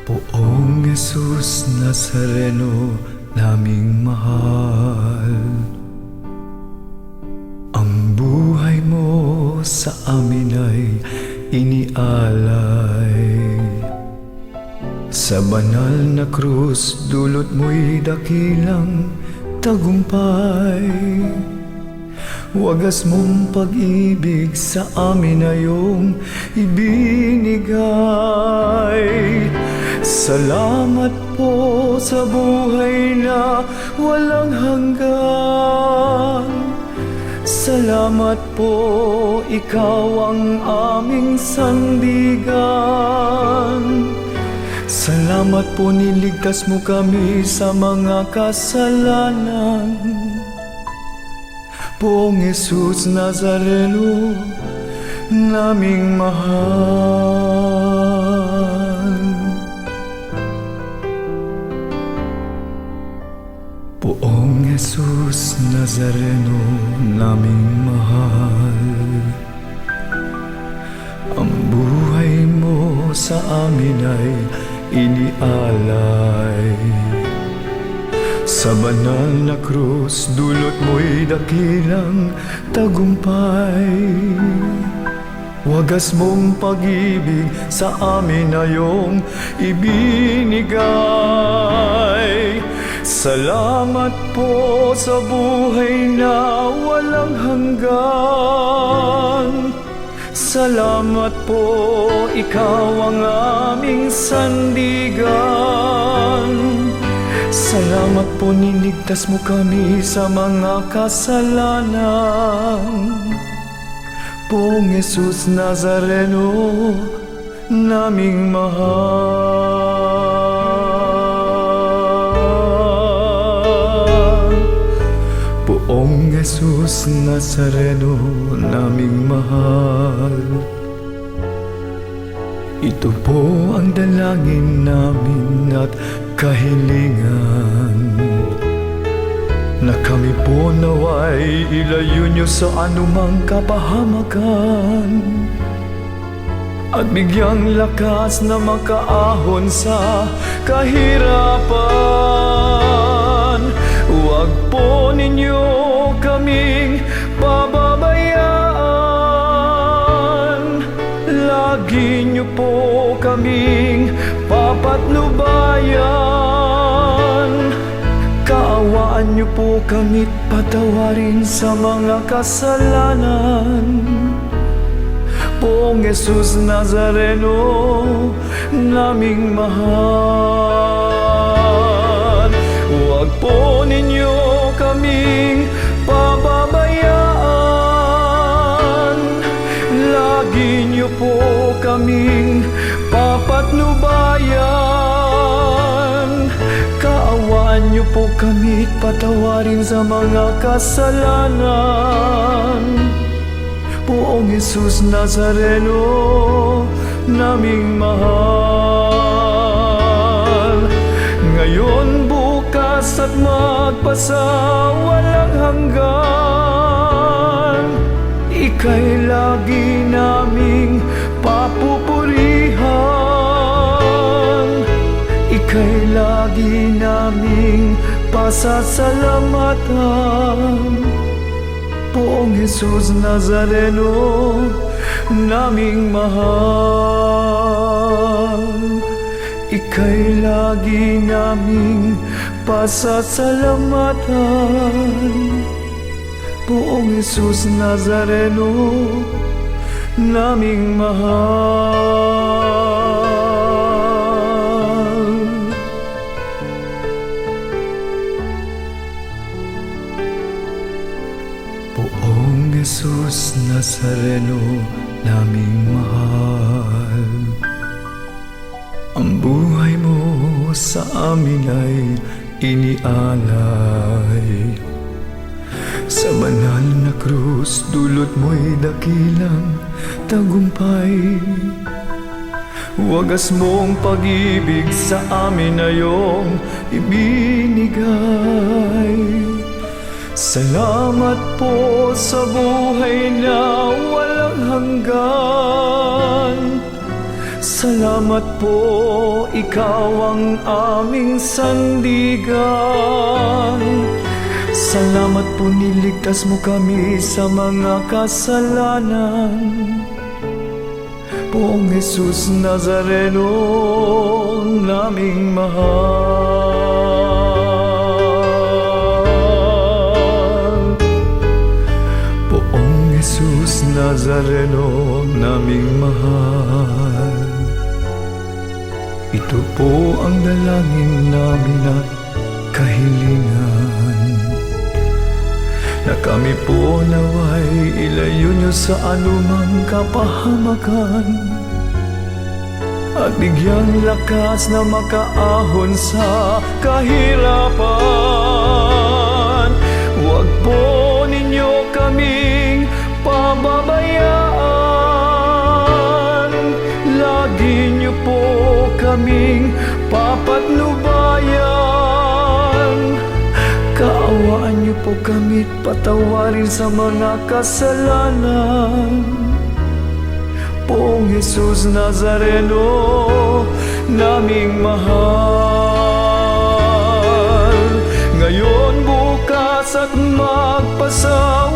Poong Jesus Nazareno naming mahal, ang buhay mo sa amin ay inialay. Sa banal na krus, dulot mo'y dakilang tagumpay. Wagas mong pag-ibig sa amin na iyong ibinigay. Salamat po sa buhay na walang hanggan. Salamat po, ikaw ang aming sandigan. Salamat po, niligtas mo kami sa mga kasalanan. Poong Jesus Nazareno naming mahal. Poong Jesus Nazareno naming mahal, ang buhay mo sa amin ay inialay. Sa banal na krus, dulot mo'y dakilang tagumpay. Wagas mong pag-ibig sa amin na iyong ibinigay. Salamat po sa buhay na walang hanggan. Salamat po, ikaw ang aming sandigan. Salamat po, niligtas mo kami sa mga kasalanan. Poong Jesus Nazareno naming mahal. Poong Jesus Nazareno naming mahal, ito po ang dalangin namin at kahilingan, na kami po naway ilayo niyo sa anumang kapahamakan, at bigyang lakas na makaahon sa kahirapan. Huwag po ninyo kaming pababayaan, lagi niyo po kaming papatnubayan. Kaawaan niyo po kami't patawarin sa mga kasalanan. Poong Jesus Nazareno naming mahal, huwag po ninyo kaming pababayaan, lagi niyo po kaming papatnubayan. Kaawaan niyo po kami't patawarin sa mga kasalanan. Poong Jesus Nazareno naming mahal, ngayon, bukas at magpasawalang hanggan, ika'y lagi naming papupurihan, ika'y lagi naming pasasalamatan. Poong Jesus Nazareno naming mahal, ika'y lagi naming pasasalamatan. Poong Jesus Nazareno naming mahal. Poong Jesus Nazareno naming mahal, ang buhay mo sa amin ay inialay. Sa banal na krus, dulot mo'y dakilang tagumpay. Wagas mong pag-ibig sa amin na iyong ibinigay. Salamat po sa buhay na walang hanggan. Salamat po, ikaw ang aming sandigan. Salamat po, niligtas mo kami sa mga kasalanan. Poong Jesus Nazareno, naming mahal. Poong Jesus Nazareno, naming mahal. Ito po ang dalangin namin at kahilingan, na kami po naway ilayo niyo sa anumang kapahamakan, at bigyang lakas na makaahon sa kahirapan. Huwag po ninyo kaming pababayaan, lagi niyo po kaming papatnubayan. Kaawaan niyo po kami't patawarin sa mga kasalanan. Poong Jesus Nazareno, naming mahal. Ngayon, bukas at magpasawalan,